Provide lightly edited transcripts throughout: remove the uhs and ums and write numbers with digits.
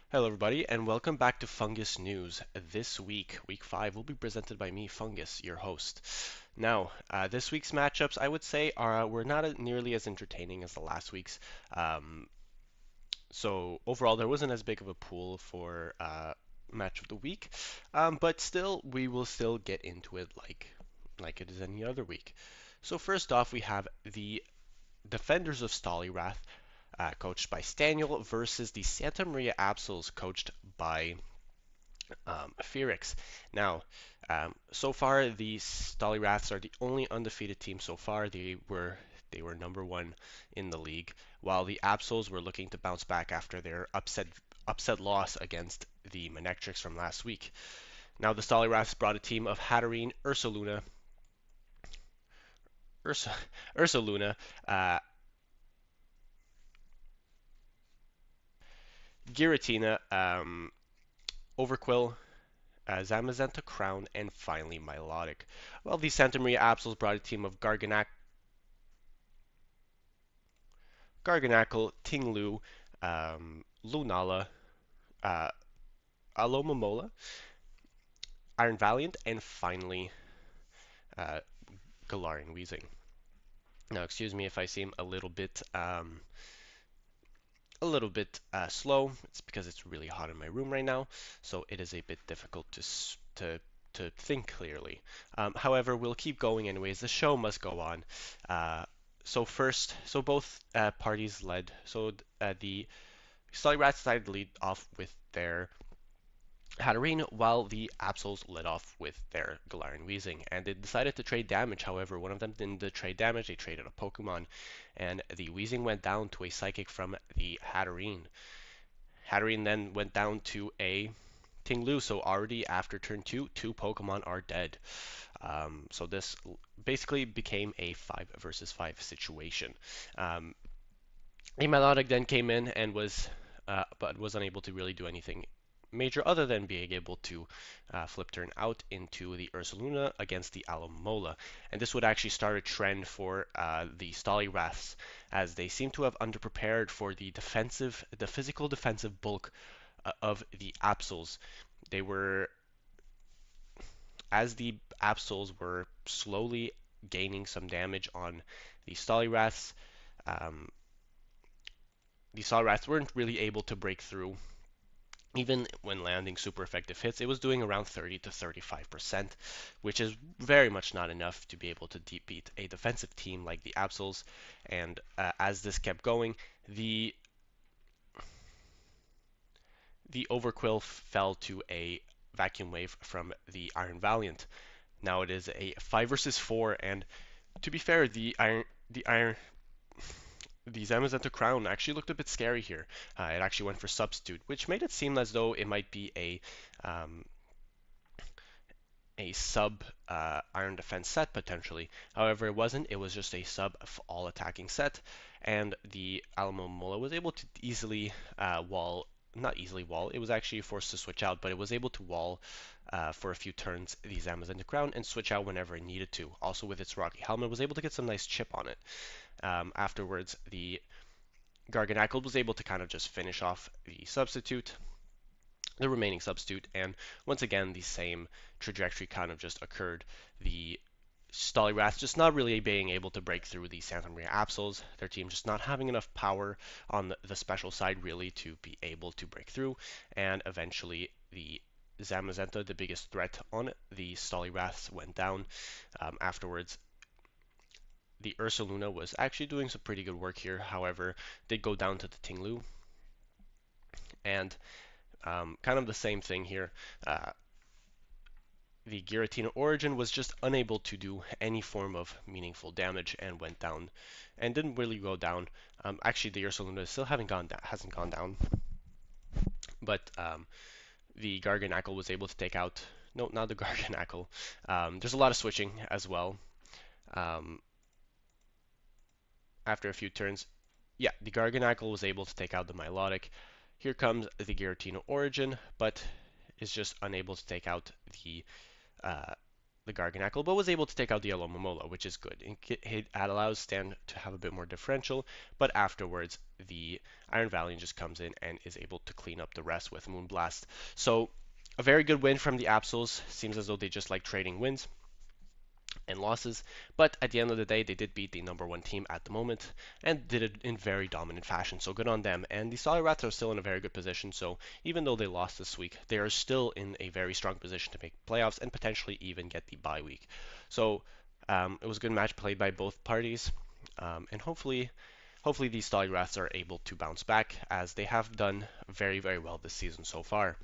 Hello, everybody, and welcome back to Fungus News. This week, week 5, will be presented by me, Fungus, your host. Now, this week's matchups, I would say, were not nearly as entertaining as the last week's. Um, so overall, there wasn't as big of a pool for match of the week, but still, we will still get into it like it is any other week. So first off, we have the Defenders of Stolyrath, coached by Staniel, versus the Santa Maria Absols, coached by Phoenix. Now, so far the Stolyraths are the only undefeated team so far. They were number one in the league, while the Absols were looking to bounce back after their upset loss against the Manectrics from last week. Now the Stolyraths brought a team of Hatterene, Ursa, Ursaluna, uh, Giratina, Overquill, Zamazenta Crown, and finally Milotic. Well, the Santa Maria Absols brought a team of Garganackle, Tinglu, Lunala, uh, Alomomola, Iron Valiant, and finally uh, Galarian Weezing. Now, excuse me if I seem a little bit slow. It's because it's really hot in my room right now, so it is a bit difficult to think clearly. However, we'll keep going anyways. The show must go on. Uh, so both parties led. The Stolyrat decided to lead off with their Hatterene, while the Absols led off with their Galarian Weezing, and they decided to trade damage. However, one of them didn't trade damage, they traded a Pokemon, and the Weezing went down to a Psychic from the Hatterene. Hatterene then went down to a Tinglu, so already after turn 2, two Pokemon are dead. So this basically became a 5 versus 5 situation. Um, a Milotic then came in and but was unable to really do anything major other than being able to flip turn out into the Ursaluna against the Alomola. And this would actually start a trend for the Stolyraths, as they seem to have underprepared for the physical defensive bulk of the Absols. They were, as the Absols were slowly gaining some damage on the Stolyraths, um, the Stolyraths weren't really able to break through even when landing super effective hits. It was doing around 30 to 35%, which is very much not enough to be able to beat a defensive team like the Absols. And as this kept going, the Overquill fell to a vacuum wave from the Iron Valiant. Now it is a 5 versus 4, and to be fair, the Zamazenta Crown actually looked a bit scary here. It actually went for Substitute, which made it seem as though it might be um, a sub Iron Defense set potentially. However, it wasn't. It was just a sub all attacking set, and the Alamo Mola was able to easily wall. Not easily wall, it was actually forced to switch out, but it was able to wall for a few turns the Zamazenta Crown and switch out whenever it needed to. Also, with its Rocky Helmet, was able to get some nice chip on it. Afterwards, the Garganackle was able to kind of just finish off the remaining substitute, and once again the same trajectory kind of just occurred. The Stolyrath just not really being able to break through the Santa Maria Absols, their team just not having enough power on the special side really to be able to break through, and eventually the Zamazenta, the biggest threat on the Stolyraths, went down. Afterwards, the Ursaluna was actually doing some pretty good work here, however, did go down to the Tinglu, and kind of the same thing here. The Giratina Origin was just unable to do any form of meaningful damage and went down, and didn't really go down. Actually, the Ursaluna still hasn't gone down, but the Garganackle was able to take out. No, not the Garganackle. There's a lot of switching as well. Um, After a few turns, yeah, the Garganackle was able to take out the Milotic. Here comes the Giratina Origin, but is just unable to take out the uh, the Garganackle, but was able to take out the Yellow Momola, which is good. It allows Stan to have a bit more differential, but afterwards the Iron Valiant just comes in and is able to clean up the rest with Moonblast. So a very good win from the Absols. Seems as though they just like trading wins and losses, but at the end of the day, they did beat the number one team at the moment and did it in very dominant fashion. So good on them. And the Solid Rats are still in a very good position. So even though they lost this week, they are still in a very strong position to make playoffs and potentially even get the bye week. So it was a good match played by both parties, and hopefully these Solid Rats are able to bounce back as they have done very very well this season so far.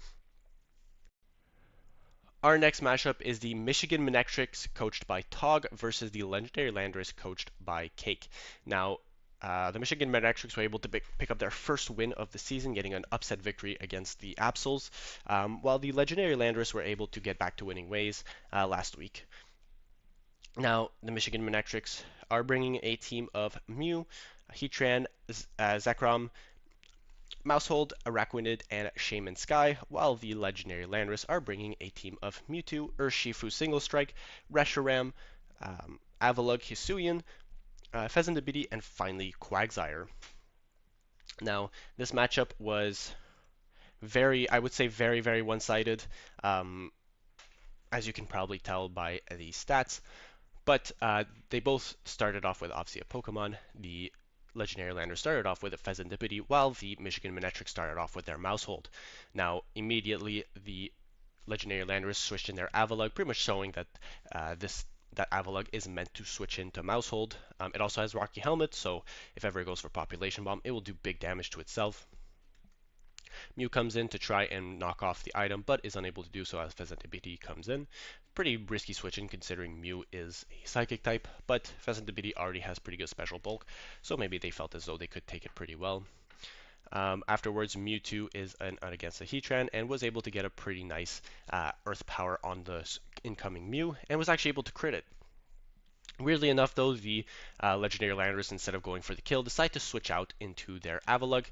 Our next matchup is the Michigan Manectrics, coached by Tog, versus the Legendary Landorus, coached by Cake. Now, the Michigan Manectrics were able to pick up their first win of the season, getting an upset victory against the Absols, while the Legendary Landorus were able to get back to winning ways last week. Now, the Michigan Manectrics are bringing a team of Mew, Heatran, Zekrom, Mousehold, Araquanid, and Shaman Sky, while the legendary Landorus are bringing a team of Mewtwo, Urshifu Single Strike, Reshiram, Avalugg Hisuian, Pheasantibity, and finally Quagsire. Now, this matchup was I would say very one-sided, um, as you can probably tell by the stats. But they both started off with obviously a Pokemon. The Legendary Lander started off with a Pheasantipity, while the Michigan Manectric started off with their Mousehold. Now, immediately the Legendary Landers switched in their Avalugg, pretty much showing that that Avalugg is meant to switch into Mousehold. It also has Rocky Helmet, so if ever it goes for Population Bomb, it will do big damage to itself. Mew comes in to try and knock off the item, but is unable to do so as Pheasantibity comes in. Pretty risky switching considering Mew is a Psychic type, but Pheasantibity already has pretty good special bulk, so maybe they felt as though they could take it pretty well. Afterwards, Mewtwo is against the Heatran and was able to get a pretty nice Earth Power on the incoming Mew and was actually able to crit it. Weirdly enough, though, the Legendary Landers, instead of going for the kill, decide to switch out into their Avalugg,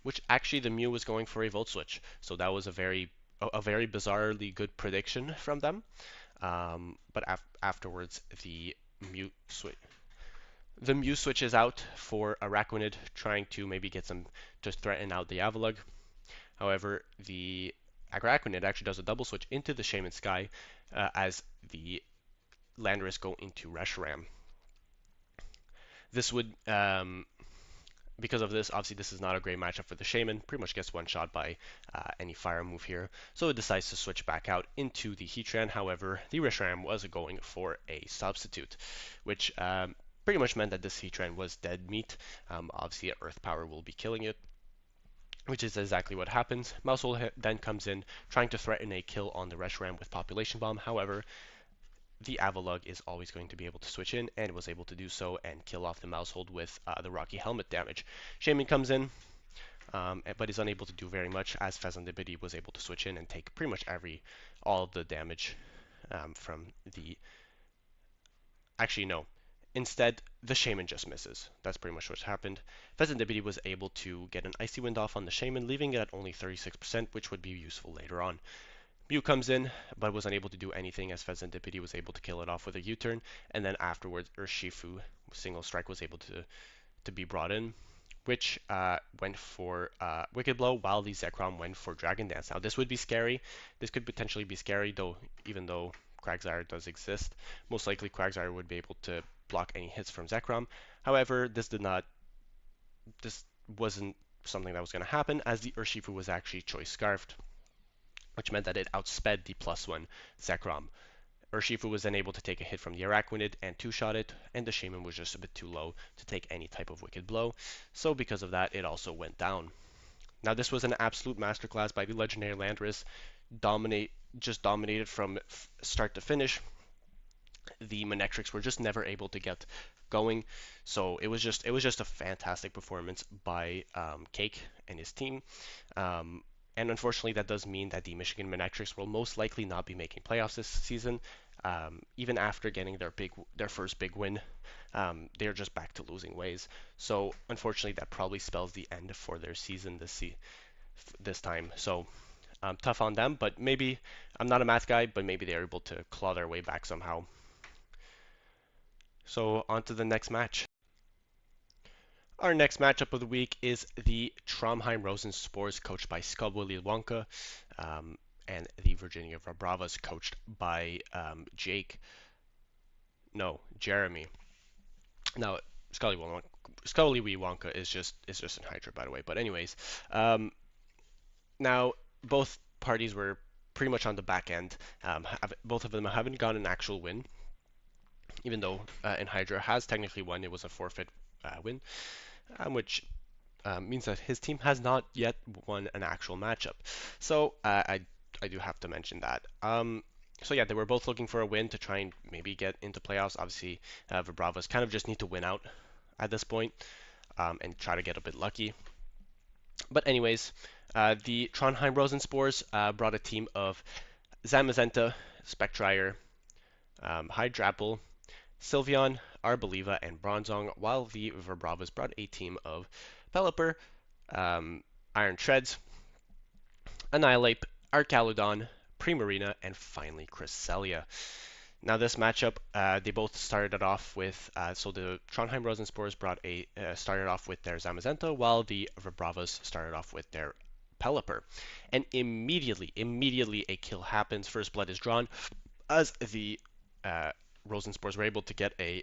which actually the Mew was going for a Volt Switch. So that was a very bizarrely good prediction from them. But afterwards, the Mew switches out for Araquanid, trying to maybe get some to threaten out the Avalugg. However, the Araquanid actually does a double switch into the Shaman Sky as the Landorus go into Reshiram. This would, because of this, obviously this is not a great matchup for the Shaman. Pretty much gets one shot by any fire move here. So it decides to switch back out into the Heatran. However, the Reshiram was going for a substitute, which pretty much meant that this Heatran was dead meat. Obviously, Earth Power will be killing it, which is exactly what happens. Mousehold then comes in, trying to threaten a kill on the Reshiram with Population Bomb. However, the Avalugg is always going to be able to switch in, and was able to do so and kill off the Mousehold with the Rocky Helmet damage. Shaman comes in, but is unable to do very much, as Pheasantibity was able to switch in and take pretty much all of the damage from the... Actually, no. Instead, the Shaman just misses. That's pretty much what happened. Pheasantibity was able to get an Icy Wind off on the Shaman, leaving it at only 36%, which would be useful later on. Mew comes in, but was unable to do anything as Pheasantipity was able to kill it off with a U-turn, and then afterwards Urshifu Single Strike was able to be brought in, which went for Wicked Blow, while the Zekrom went for Dragon Dance. Now this would be scary. This could potentially be scary, though, even though Quagsire does exist. Most likely Quagsire would be able to block any hits from Zekrom. However, this wasn't something that was going to happen, as the Urshifu was actually Choice Scarfed, which meant that it outsped the +1 Zekrom. Urshifu was then able to take a hit from the Araquanid and two-shot it, and the Shaman was just a bit too low to take any type of Wicked Blow, so because of that, it also went down. Now this was an absolute masterclass by the Legendary Landorus, just dominated from start to finish. The Manectrics were just never able to get going, so it was just a fantastic performance by Cake and his team. And unfortunately, that does mean that the Michigan Manectrics will most likely not be making playoffs this season. Even after getting their first big win, they're just back to losing ways. So unfortunately, that probably spells the end for their season this time. So Tough on them, but maybe I'm not a math guy, but maybe they're able to claw their way back somehow. So on to the next match. Our next matchup of the week is the Trondheim Rosenspors, coached by Cobalion, and the Virginia Bravas, coached by Jeremy. Now, Scully Wonka is just in Hydra, by the way. But anyways, um, now both parties were pretty much on the back end. Both of them haven't gotten an actual win, even though in Hydra has technically won. It was a forfeit win, which means that his team has not yet won an actual matchup. So I do have to mention that. So yeah, they were both looking for a win to try and maybe get into playoffs. Obviously, the Bravos kind of just need to win out at this point, and try to get a bit lucky. But anyways, the Trondheim Rosenspors brought a team of Zamazenta, Spectrier, Hydrapple, Sylveon, Arboliva, and Bronzong, while the Verbravas brought a team of Pelipper, Iron Treads, Annihilate, Arcaludon, Primarina, and finally Cresselia. Now this matchup, they both started off with, so the Trondheim Rosenspors started off with their Zamazenta, while the Verbravas started off with their Pelipper. And immediately a kill happens. First blood is drawn as the Rosenspors were able to get a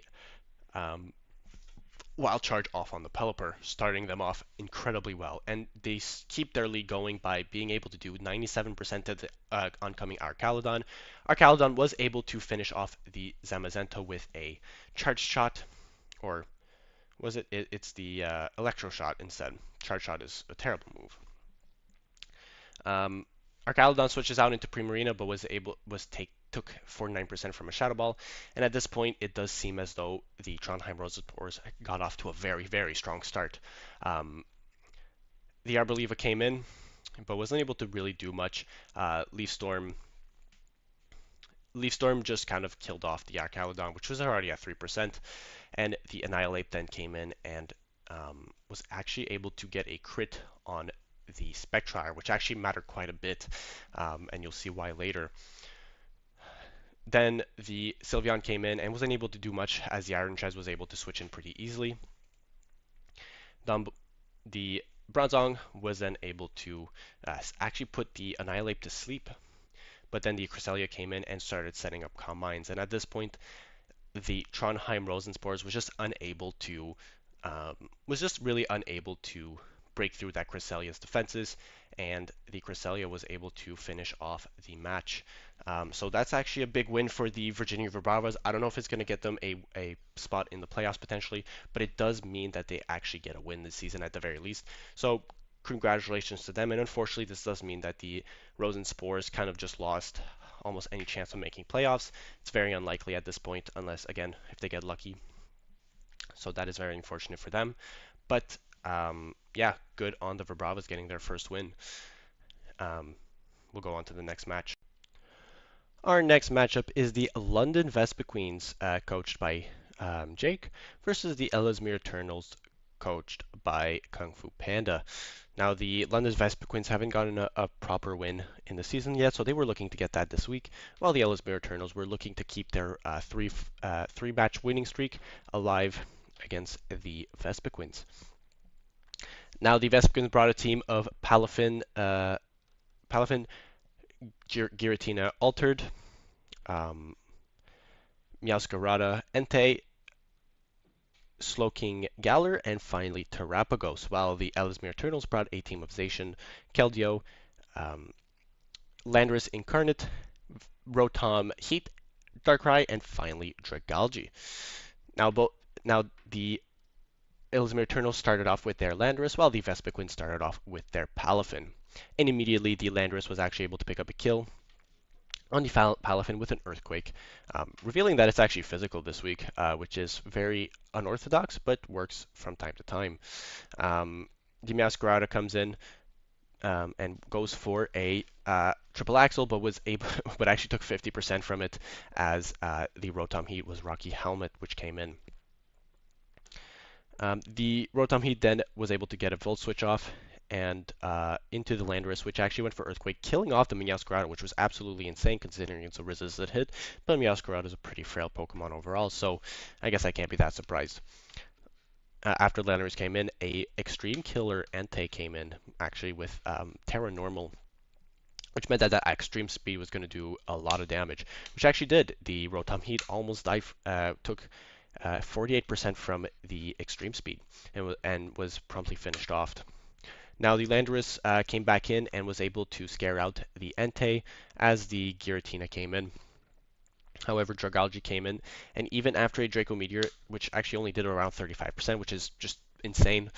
wild charge off on the Pelipper, starting them off incredibly well. And they keep their lead going by being able to do 97% of the oncoming Arcaludon. Arcaludon was able to finish off the Zamazenta with a charge shot, or was it's the electro shot instead. Charge shot is a terrible move. Arcaludon switches out into Primarina, but took 49% from a Shadow Ball, and at this point, it does seem as though the Trondheim Rosenspors got off to a very strong start. The Arboliva came in, but wasn't able to really do much. Leaf Storm just kind of killed off the Arcaludon, which was already at 3%, and the Annihilate then came in and was actually able to get a crit on the Spectrier, which actually mattered quite a bit, and you'll see why later. Then the Sylveon came in and wasn't able to do much, as the Iron Chest was able to switch in pretty easily. The Bronzong was then able to actually put the Annihilate to sleep, but then the Cresselia came in and started setting up Calm Minds, and at this point, the Trondheim Rosenspors was just really unable to break through that Cresselia's defenses, and the Cresselia was able to finish off the match. So that's actually a big win for the Virginia Bravas. I don't know if it's going to get them a spot in the playoffs potentially, but it does mean that they actually get a win this season at the very least. So congratulations to them. And unfortunately, this does mean that the Rosenspors kind of just lost almost any chance of making playoffs. It's very unlikely at this point, unless, again, if they get lucky. So that is very unfortunate for them. But yeah, good on the Verbravas getting their first win. We'll go on to the next match. Our next matchup is the London Vespiqueens, coached by Jake, versus the Ellesmere Eternals, coached by Kung Fu Panda. Now, the London Vespiqueens haven't gotten a proper win in the season yet, so they were looking to get that this week, while the Ellesmere Eternals were looking to keep their three-match winning streak alive against the Vespiqueens. Now, the Vespiqueens brought a team of Palafin, Giratina Altered, Meowscarada, Entei, Slowking Galar, and finally Terrapagos, while the Ellesmere Eternals brought a team of Zacian, Keldeo, Landorus Incarnate, Rotom Heat, Darkrai, and finally Dragalge. Now the Ellesmere Eternals started off with their Landorus, while the Vespiquen started off with their Palafin. And immediately the Landorus was actually able to pick up a kill on the Palafin with an Earthquake, revealing that it's actually physical this week, which is very unorthodox, but works from time to time. The Meowscarada comes in and goes for a triple axle, but actually took 50% from it, as the Rotom Heat was Rocky Helmet, which came in. The Rotom Heat then was able to get a Volt Switch off, and into the Landorus, which actually went for Earthquake, killing off the Meowscarada, which was absolutely insane considering it's a resisted hit. But Meowscarada is a pretty frail Pokemon overall, so I guess I can't be that surprised. After Landorus came in, a Extreme Killer Entei came in, actually with Terra Normal, which meant that that extreme speed was going to do a lot of damage, which actually did. The Rotom Heat almost died, took 48% from the extreme speed and was promptly finished off. Now the Landorus came back in and was able to scare out the Entei as the Giratina came in. However, Dragalge came in, and even after a Draco Meteor, which actually only did around 35%, which is just insane,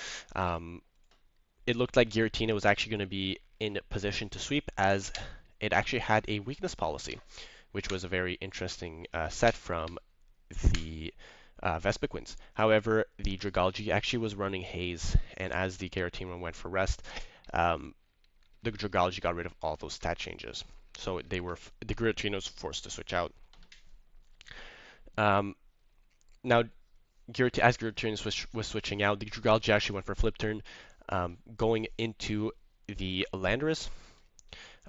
it looked like Giratina was actually going to be in position to sweep as it actually had a weakness policy, which was a very interesting set from the Vespiquen. However, the Dragalge actually was running Haze, and as the Giratina went for rest, the Dragalge got rid of all those stat changes. So the Giratina was forced to switch out. Now, as Giratina was switching out, the Dragalge actually went for Flip Turn, going into the Landorus.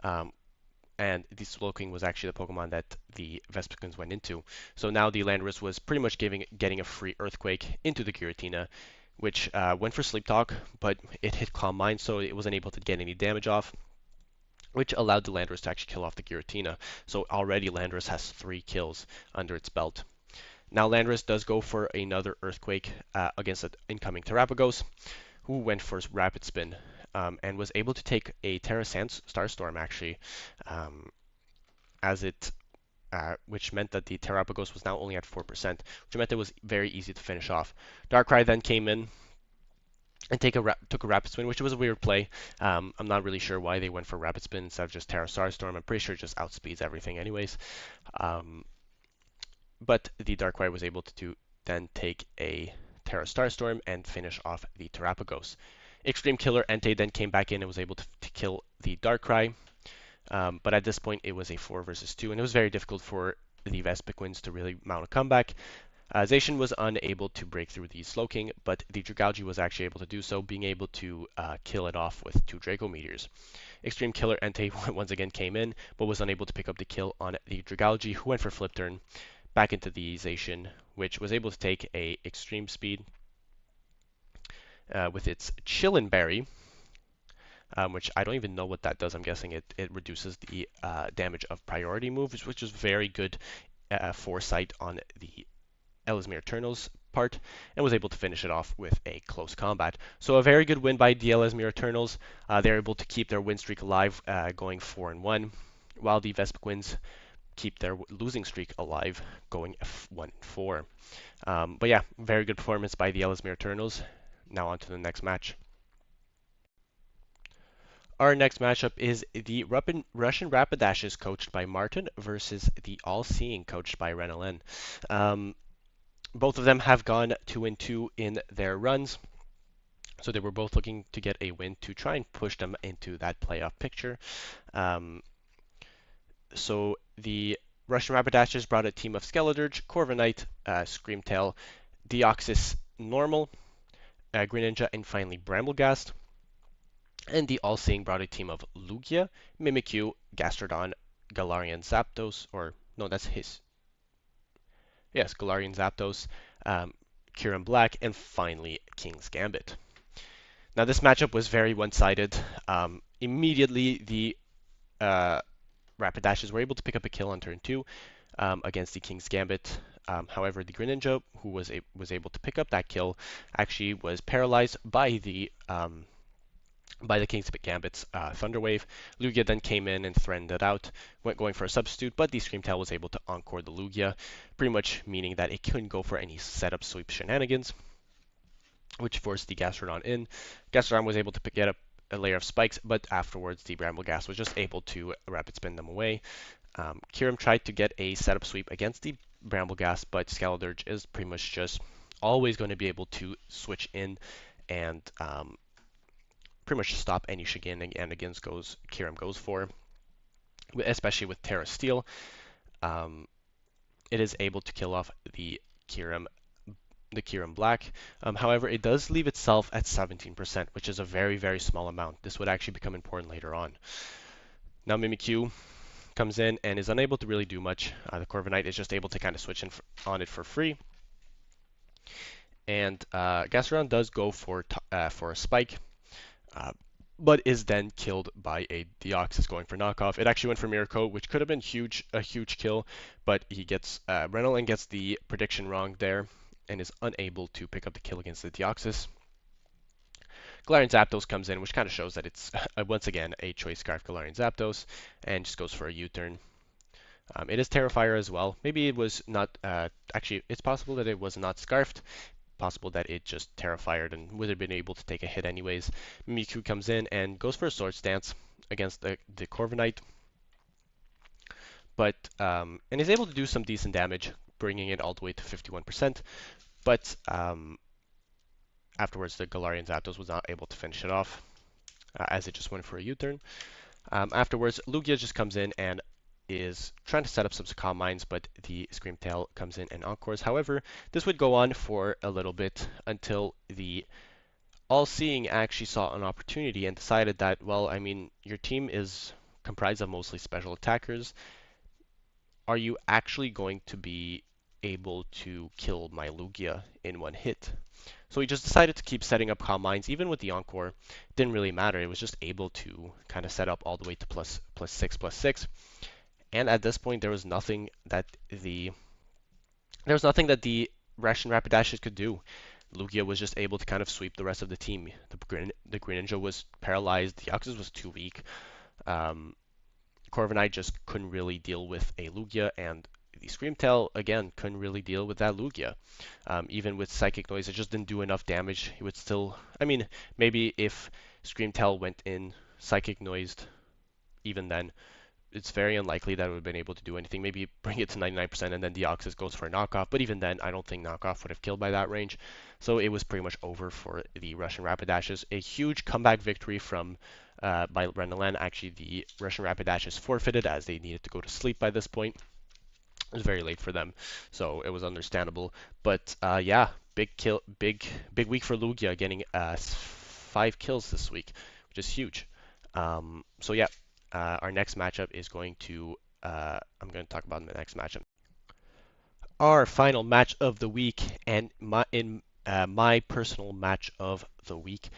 And the Slowking was actually the Pokemon that the Vespiquen went into. So now the Landorus was pretty much getting a free Earthquake into the Giratina, which went for Sleep Talk, but it hit Calm Mind, so it wasn't able to get any damage off, which allowed the Landorus to actually kill off the Giratina. So already Landorus has 3 kills under its belt. Now Landorus does go for another Earthquake against an incoming Terrapagos, who went for Rapid Spin. And was able to take a Terra Starstorm actually, as it, which meant that the Terrapagos was now only at 4%, which meant it was very easy to finish off. Darkrai then came in and took a Rapid Spin, which was a weird play. I'm not really sure why they went for Rapid Spin instead of just Terra Starstorm. I'm pretty sure it just outspeeds everything anyways. But the Darkrai was able to then take a Terra Starstorm and finish off the Terrapagos. Extreme Killer Entei then came back in and was able to kill the Darkrai. But at this point, it was a 4 versus 2, and it was very difficult for the Vespiquen to really mount a comeback. Zacian was unable to break through the Slowking, but the Dragalge was actually able to do so, being able to kill it off with 2 Draco Meteors. Extreme Killer Entei once again came in, but was unable to pick up the kill on the Dragalge, who went for Flip Turn back into the Zacian, which was able to take a Extreme Speed with its Chillin Berry, which I don't even know what that does. I'm guessing it reduces the damage of priority moves, which is very good foresight on the Ellesmere Eternal's part, and was able to finish it off with a close combat. So a very good win by the Ellesmere Eternals. They're able to keep their win streak alive, going 4-1, while the Vespiquen keep their losing streak alive, going 1-4. But yeah, very good performance by the Ellesmere Eternals. Now on to the next match. Our next matchup is the Russian Rapidashes coached by Martin versus the All-Seeing coached by Renalyn. Both of them have gone 2-2 in their runs, so they were both looking to get a win to try and push them into that playoff picture. So the Russian Rapidashes brought a team of Skeledirge, Corviknight, Screamtail, Deoxys Normal, Greninja, and finally Brambleghast. And the All-Seeing brought a team of Lugia, Mimikyu, Gastrodon, Galarian Zapdos, or no, that's his. Yes, Galarian Zapdos, Kyurem Black, and finally King's Gambit. Now this matchup was very one-sided. Immediately the Rapidashes were able to pick up a kill on turn 2 against the King's Gambit. However, the Greninja, who was able to pick up that kill, actually was paralyzed by the King's Gambit's Thunder Wave. Lugia then came in and threatened it out, going for a substitute, but the Screamtail was able to encore the Lugia, pretty much meaning that it couldn't go for any setup sweep shenanigans, which forced the Gastrodon in. Gastrodon was able to get up a layer of spikes, but afterwards the Brambleghast was just able to rapid spin them away. Kyurem tried to get a setup sweep against the Brambleghast, but Skeledirge is pretty much just always going to be able to switch in and pretty much stop any shenanigans Kyurem goes for, especially with Terra Steel. It is able to kill off the Kyurem the Kieran Black. However, it does leave itself at 17%, which is a very, very small amount. This would actually become important later on. Now Mimikyu comes in and is unable to really do much. The Corviknight is just able to kind of switch in on it for free. And Gastrodon does go for a spike, uh, but is then killed by a Deoxys going for knockoff. It actually went for Mirror Coat, which could have been a huge kill, but he gets Renault gets the prediction wrong there and is unable to pick up the kill against the Deoxys. Galarian Zapdos comes in, which kind of shows that it's once again a Choice Scarf Galarian Zapdos, and just goes for a U-turn. It is Terrifier as well. Maybe it was not, actually, it's possible that it was not Scarfed. Possible that it just Terrified and would have been able to take a hit anyways. Mimikyu comes in and goes for a Swords Dance against the Corviknight, but and is able to do some decent damage, bringing it all the way to 51%. But afterwards, the Galarian Zapdos was not able to finish it off, as it just went for a U-turn. Afterwards, Lugia just comes in and is trying to set up some Calm Minds, but the Screamtail comes in and encores. However, this would go on for a little bit until the All-Seeing actually saw an opportunity and decided that, well, I mean, your team is comprised of mostly special attackers. Are you actually going to be able to kill my Lugia in one hit? So he just decided to keep setting up Calm Minds, even with the Encore. It didn't really matter. It was just able to kind of set up all the way to plus 6. And at this point, there was nothing that the Russian Rapidashes could do. Lugia was just able to kind of sweep the rest of the team. The Greninja was paralyzed. The Deoxys was too weak. Corviknight just couldn't really deal with a Lugia, and the Screamtail, again, couldn't really deal with that Lugia. Even with Psychic Noise, it just didn't do enough damage. He would still, I mean, maybe if Screamtail went in Psychic Noised, even then, it's very unlikely that it would have been able to do anything. Maybe bring it to 99% and then Deoxys goes for a knockoff. But even then, I don't think knockoff would have killed by that range. So it was pretty much over for the Russian Rapidashes. A huge comeback victory from by Renaland. Actually, the Russian Rapidashes forfeited as they needed to go to sleep by this point. It was very late for them, so it was understandable. But yeah, big week for Lugia, getting 5 kills this week, which is huge. So yeah, our next matchup is going to I'm going to talk about the next matchup. Our final match of the week, and my personal match of the week,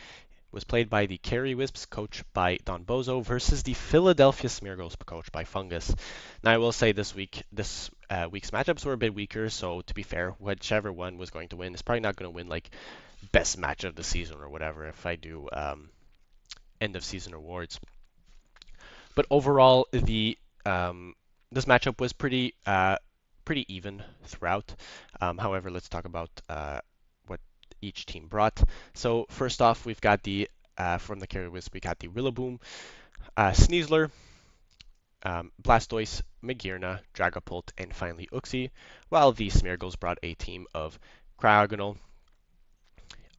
was played by the Kerry Wisps, coached by Don Bozo, versus the Philadelphia Smeargles, coached by Fungus. Now, I will say this week's matchups were a bit weaker, so to be fair, whichever one was going to win is probably not going to win like best match of the season or whatever if I do end of season awards. But overall, this matchup was pretty even throughout. However, let's talk about what each team brought. So first off, we've got from the Carry Wisp, we got the Rillaboom, Sneasler, Blastoise, Magearna, Dragapult, and finally Uxie, while the Smeargles brought a team of Cryogonal,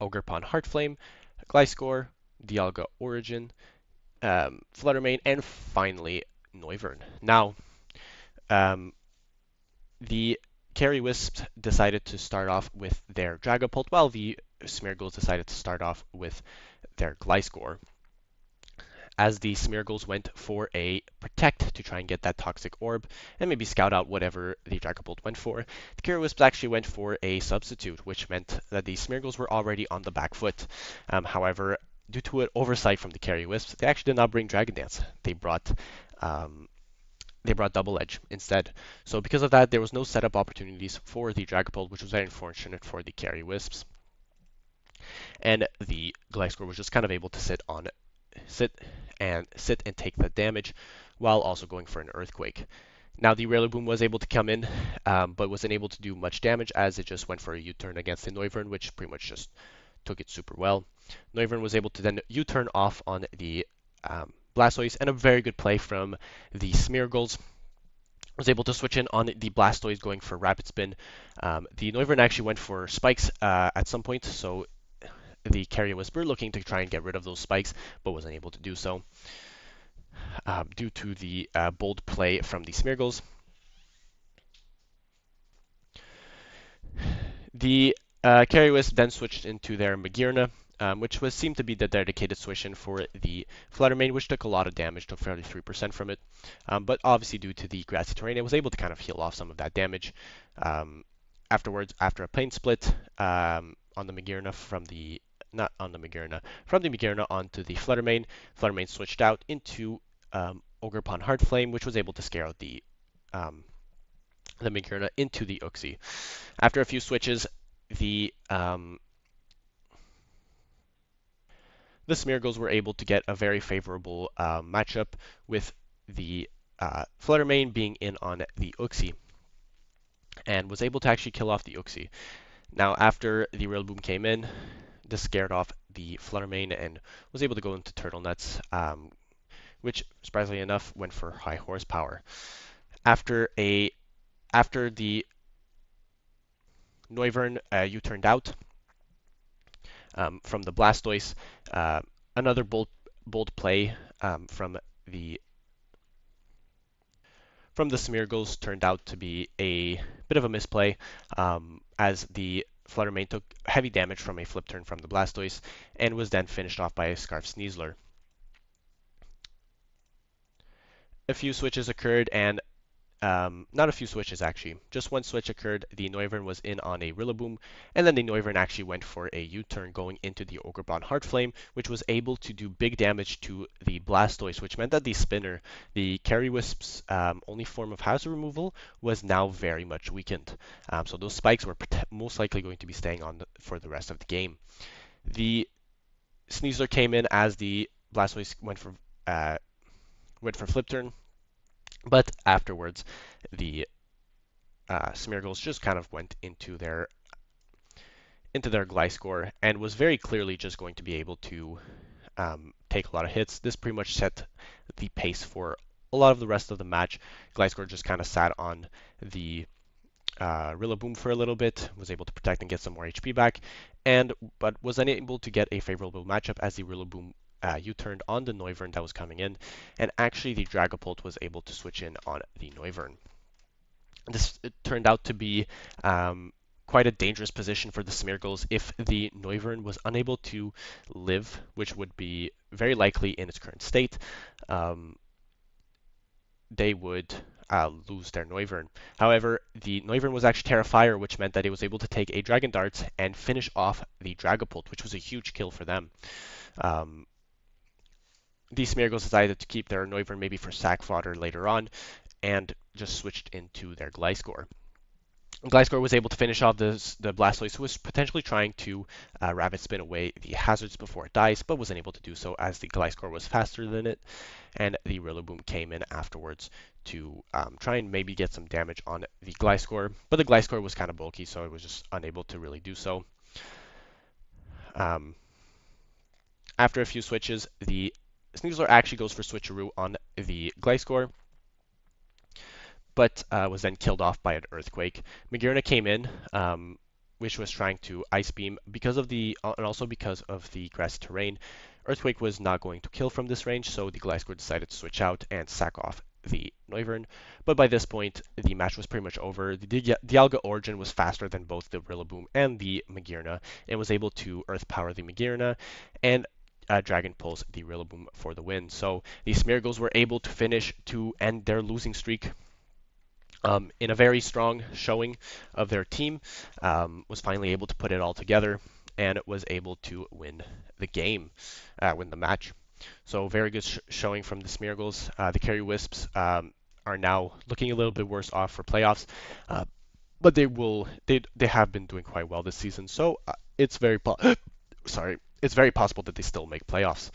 Ogerpon Heartflame, Gliscor, Dialga Origin, Fluttermane, and finally Noivern. Now, the Carry Wisps decided to start off with their Dragapult, while the Smeargles decided to start off with their Gliscor, as the Smeargles went for a Protect to try and get that Toxic Orb, and maybe scout out whatever the Dragapult went for. The Carry Wisps actually went for a Substitute, which meant that the Smeargles were already on the back foot. However, due to an oversight from the Carry Wisps, they actually did not bring Dragon Dance. They brought Double Edge instead. So because of that, there was no setup opportunities for the Dragapult, which was very unfortunate for the Carry Wisps. And the Gliscor was just kind of able to sit and take the damage while also going for an Earthquake. Now the Rillaboom was able to come in, but wasn't able to do much damage as it just went for a U-turn against the Noivern, which pretty much just took it super well. Noivern was able to then U-turn off on the Blastoise, and a very good play from the Smeargles. Was able to switch in on the Blastoise going for Rapid Spin. The Noivern actually went for Spikes at some point, so the Carry Wisp were looking to try and get rid of those Spikes, but wasn't able to do so due to the bold play from the Smeargles. The Carry Wisp then switched into their Magirna, which was seemed to be the dedicated switch in for the Fluttermane, which took a lot of damage, took 33% from it. But obviously, due to the grassy terrain, it was able to kind of heal off some of that damage. Afterwards, after a plane split on the Magirna from the not on the Magirna, from the Magirna onto the Fluttermane, Fluttermane switched out into Ogre Pawn Heartflame, which was able to scare out the Magirna into the Uxie. After a few switches, the the Smeargles were able to get a very favorable matchup with the Fluttermane being in on the Uxie and was able to actually kill off the Uxie. Now, after the Rillaboom came in, this scared off the Fluttermane and was able to go into Turtle Nuts, which surprisingly enough went for high horsepower. After the Noivern U-turned out from the Blastoise, another bold play the from the Smeargles turned out to be a bit of a misplay, as the Fluttermane took heavy damage from a flip turn from the Blastoise and was then finished off by a Scarf Sneasler. A few switches occurred, and not a few switches actually. Just one switch occurred. The Noivern was in on a Rillaboom, and then the Noivern actually went for a U-turn going into the Ogrebon Heartflame, which was able to do big damage to the Blastoise, which meant that the Spinner, the Carry Wisp's only form of hazard removal, was now very much weakened. So those spikes were most likely going to be staying on for the rest of the game. The Sneasler came in as the Blastoise went for Flip Turn. But afterwards, the Smeargles just kind of went into their Gliscor and was very clearly just going to be able to take a lot of hits. This pretty much set the pace for a lot of the rest of the match. Gliscor just kind of sat on the Rillaboom for a little bit, was able to protect and get some more HP back, but was unable to get a favorable matchup as the Rillaboom U-turned on the Noivern that was coming in, and actually the Dragapult was able to switch in on the Noivern. This turned out to be quite a dangerous position for the Smeargles if the Noivern was unable to live, which would be very likely in its current state. They would lose their Noivern. However, the Noivern was actually Terra which meant that it was able to take a Dragon Dart and finish off the Dragapult, which was a huge kill for them. The Smeargles decided to keep their Noivern maybe for sack fodder later on, and just switched into their Gliscor. Gliscor was able to finish off the Blastoise, who was potentially trying to Rabbit Spin away the hazards before it dies, but was unable to do so as the Gliscor was faster than it, and the Rillaboom came in afterwards to try and maybe get some damage on the Gliscor, but the Gliscor was kind of bulky, so it was just unable to really do so. After a few switches, the Sneasler actually goes for Switcheroo on the Gliscor, but was then killed off by an Earthquake. Magirna came in, which was trying to Ice Beam because of and also because of the grassy terrain. Earthquake was not going to kill from this range, so the Gliscor decided to switch out and sack off the Noivern. But by this point, the match was pretty much over. The Dialga Origin was faster than both the Rillaboom and the Magirna, and was able to Earth Power the Magirna and Dragon Pulse the Rillaboom for the win. So the Smeargles were able to finish to end their losing streak in a very strong showing of their team, was finally able to put it all together and was able to win the game, win the match. So very good showing from the Smeargles. The Carry Wisps are now looking a little bit worse off for playoffs, but they have been doing quite well this season. So it's very it's very possible that they still make playoffs.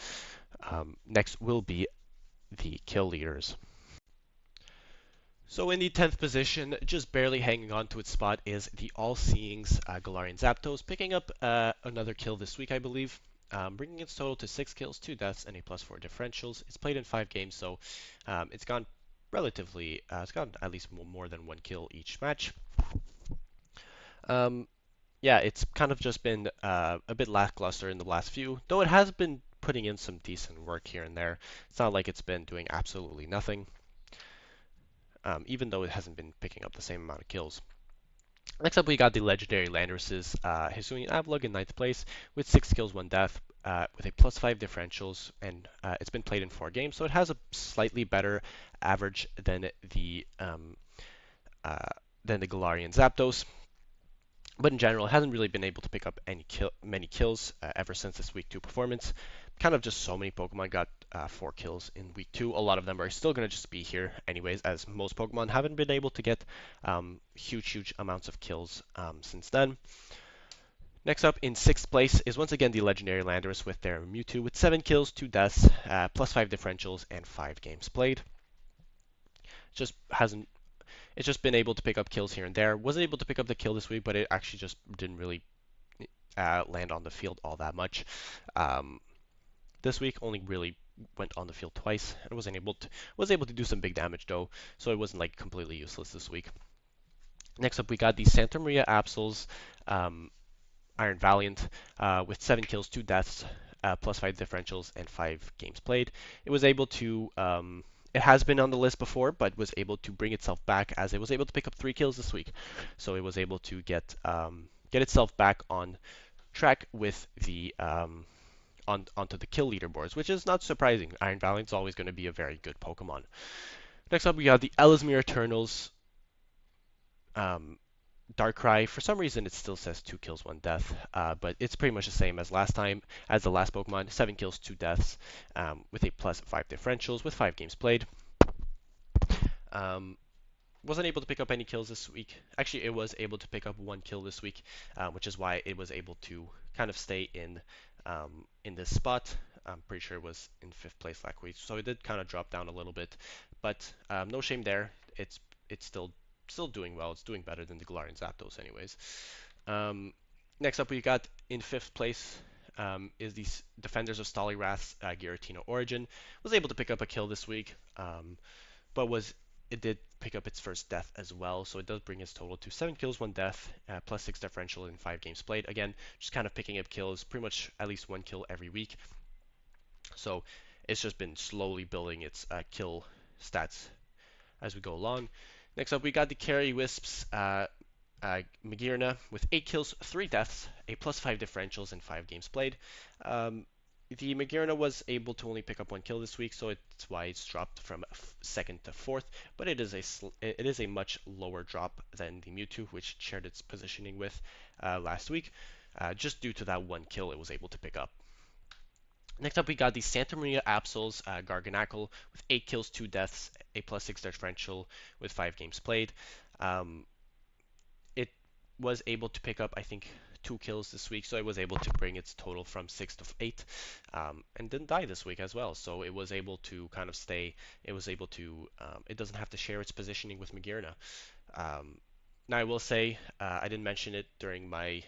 Next will be the kill leaders. So in the 10th position, just barely hanging on to its spot, is the All-Seeing's Galarian Zapdos, picking up another kill this week, I believe, bringing its total to 6 kills, 2 deaths, and a +4 differentials. It's played in 5 games, so it's gone it's gotten at least more than 1 kill each match. Yeah, it's kind of just been a bit lackluster in the last few, though it has been putting in some decent work here and there. It's not like it's been doing absolutely nothing. Even though it hasn't been picking up the same amount of kills. Next up, we got the legendary Landorus's Hisuian Avalugg in ninth place with 6 kills, 1 death, with a +5 differentials, and it's been played in 4 games, so it has a slightly better average uh, than the Galarian Zapdos. But in general, hasn't really been able to pick up many kills ever since this week 2 performance. Kind of just so many Pokemon got 4 kills in week 2. A lot of them are still going to just be here anyways, as most Pokemon haven't been able to get huge amounts of kills since then. Next up in 6th place is once again the legendary Landorus with their Mewtwo with 7 kills, 2 deaths, +5 differentials, and 5 games played. Just hasn't It's just been able to pick up kills here and there. Wasn't able to pick up the kill this week, but it actually just didn't really land on the field all that much. Um, this week only really went on the field twice and was able to do some big damage though, so it wasn't like completely useless this week. Next up, we got the Santa Maria Absols um, Iron Valiant with 7 kills, 2 deaths, +5 differentials, and 5 games played. It was able to it has been on the list before, but was able to bring itself back as it was able to pick up 3 kills this week. So it was able to get itself back on track with the onto the kill leaderboards, which is not surprising. Iron Valiant's always going to be a very good Pokemon. Next up, we got the Ellesmere Eternals. Um, Darkrai, for some reason it still says 2 kills, 1 death, but it's pretty much the same as last time, as the last Pokemon, 7 kills, 2 deaths, with a +5 differentials, with 5 games played. Um, wasn't able to pick up any kills this week. Actually, it was able to pick up 1 kill this week, which is why it was able to kind of stay in this spot. I'm pretty sure it was in 5th place last week, so it did kind of drop down a little bit, but no shame there. It's still doing well. It's doing better than the Galarian Zapdos, anyways. Um, next up, we got in 5th place is the Defenders of Staliwrath's Giratina Origin. Was able to pick up a kill this week, but it did pick up its first death as well, so it does bring its total to 7 kills, 1 death, +6 differential in 5 games played. Again, just kind of picking up kills, pretty much at least 1 kill every week. So it's just been slowly building its kill stats as we go along. Next up, we got the Carry Wisps Magearna with 8 kills, 3 deaths, a +5 differentials, and 5 games played. The Magearna was able to only pick up 1 kill this week, so it's why it's dropped from 2nd to 4th. But it is a much lower drop than the Mewtwo, which it shared its positioning with last week, just due to that 1 kill it was able to pick up. Next up, we got the Santa Maria Absols Garganacle with 8 kills, 2 deaths, a +6 differential with 5 games played. It was able to pick up, I think, 2 kills this week, so it was able to bring its total from 6 to 8, and didn't die this week as well. So it was able to kind of stay. It was able to. It doesn't have to share its positioning with Magearna. Now I will say I didn't mention it during my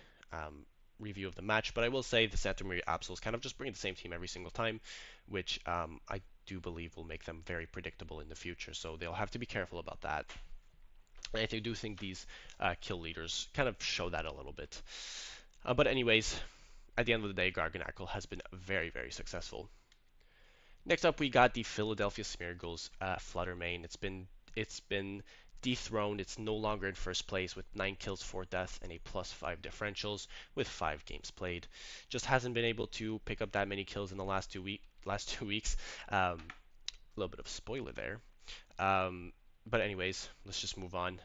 review of the match, but I will say the Santa Maria Absols kind of just bring the same team every single time, which I do believe will make them very predictable in the future. So they'll have to be careful about that. And I do think these kill leaders kind of show that a little bit. But anyways, at the end of the day, Garganacle has been very successful. Next up, we got the Philadelphia Smeargles Fluttermane. It's been dethroned. It's no longer in first place with 9 kills, 4 deaths, and a +5 differentials with 5 games played. Just hasn't been able to pick up that many kills in the last 2 weeks. A little bit of spoiler there. But anyways, let's just move on.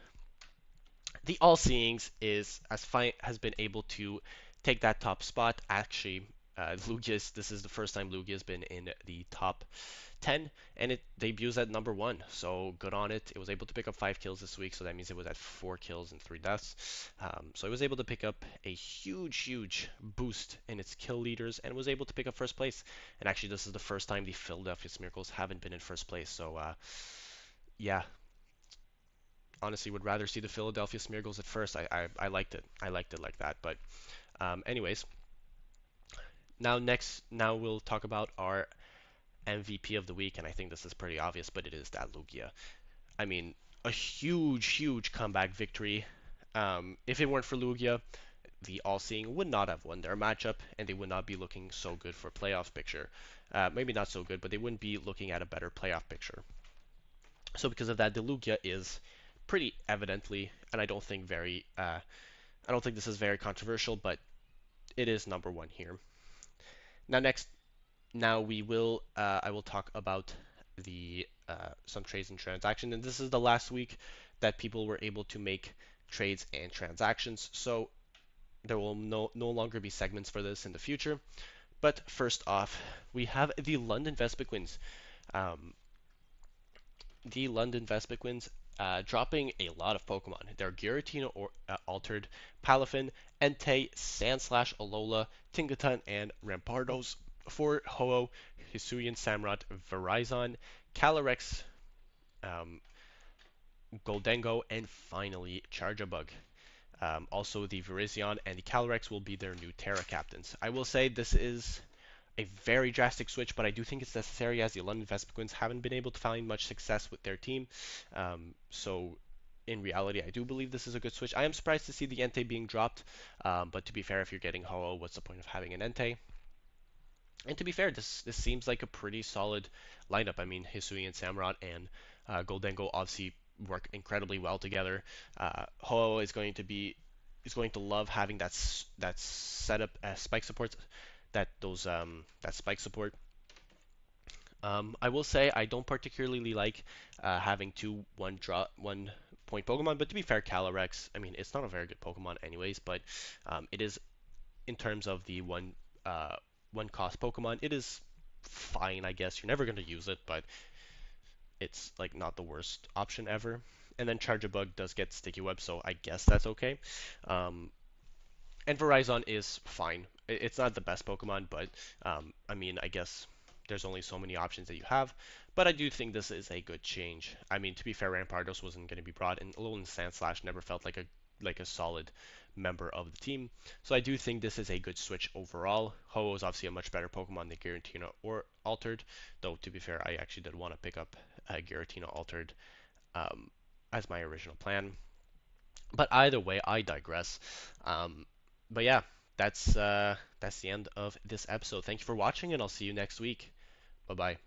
The All Seeings has been able to take that top spot. Actually, this is the first time Lugia has been in the top 10, and it debuts at number 1. So good on it. It was able to pick up 5 kills this week, so that means it was at 4 kills and 3 deaths. So it was able to pick up a huge boost in its kill leaders, and was able to pick up first place. And actually, this is the first time the Philadelphia Smeargles haven't been in first place. So yeah, honestly would rather see the Philadelphia Smeargles at first. I liked it. I liked it like that. But anyways, now we'll talk about our MVP of the week, and I think this is pretty obvious, but it is that Lugia. I mean, a huge comeback victory. If it weren't for Lugia, the All-Seeing would not have won their matchup, and they would not be looking so good for playoff picture. Maybe not so good, but they wouldn't be looking at a better playoff picture. So because of that, the Lugia is pretty evidently, and I don't think this is very controversial, but it is number one here. Now next, now I will talk about the some trades and transactions, and this is the last week that people were able to make trades and transactions. So there will no longer be segments for this in the future. But first off, we have the London Vespiquens. Um, the London Vespiquens dropping a lot of Pokemon. They're Giratina or Altered, Palafin, Entei, Sandslash, Alola, Tinkaton, and Rampardos for Ho-Oh, Hisuian Samurott, Verizon, Calyrex, um, Goldengo, and finally Charjabug. Also, the Virizion and the Calyrex will be their new Terra captains. I will say this is a very drastic switch, but I do think it's necessary as the London Vespiquens haven't been able to find much success with their team. So in reality, I do believe this is a good switch. I am surprised to see the Entei being dropped, but to be fair, if you're getting Ho-Oh, what's the point of having an Entei? And to be fair, this seems like a pretty solid lineup. I mean, Hisui and Samurott and Goldengo obviously work incredibly well together. Ho is going to love having that setup as spike supports that spike support. I will say I don't particularly like having two one point Pokemon, but to be fair, Calyrex, I mean, it's not a very good Pokemon anyways, but it is in terms of the one cost Pokemon, it is fine, I guess. You're never going to use it, but it's like not the worst option ever. And then Charjabug does get Sticky Web, so I guess that's okay. Um, and Verizon is fine. It's not the best Pokemon, but I mean, I guess there's only so many options that you have. But I do think this is a good change. I mean, to be fair, Rampardos wasn't going to be brought, and Alolan Sandslash never felt like a solid member of the team. So I do think this is a good switch overall. Ho is obviously a much better Pokemon than Giratina or Altered, though to be fair, I actually did want to pick up Giratina Altered um, as my original plan. But either way, I digress. Um, but yeah, that's the end of this episode. Thank you for watching, and I'll see you next week. Bye bye.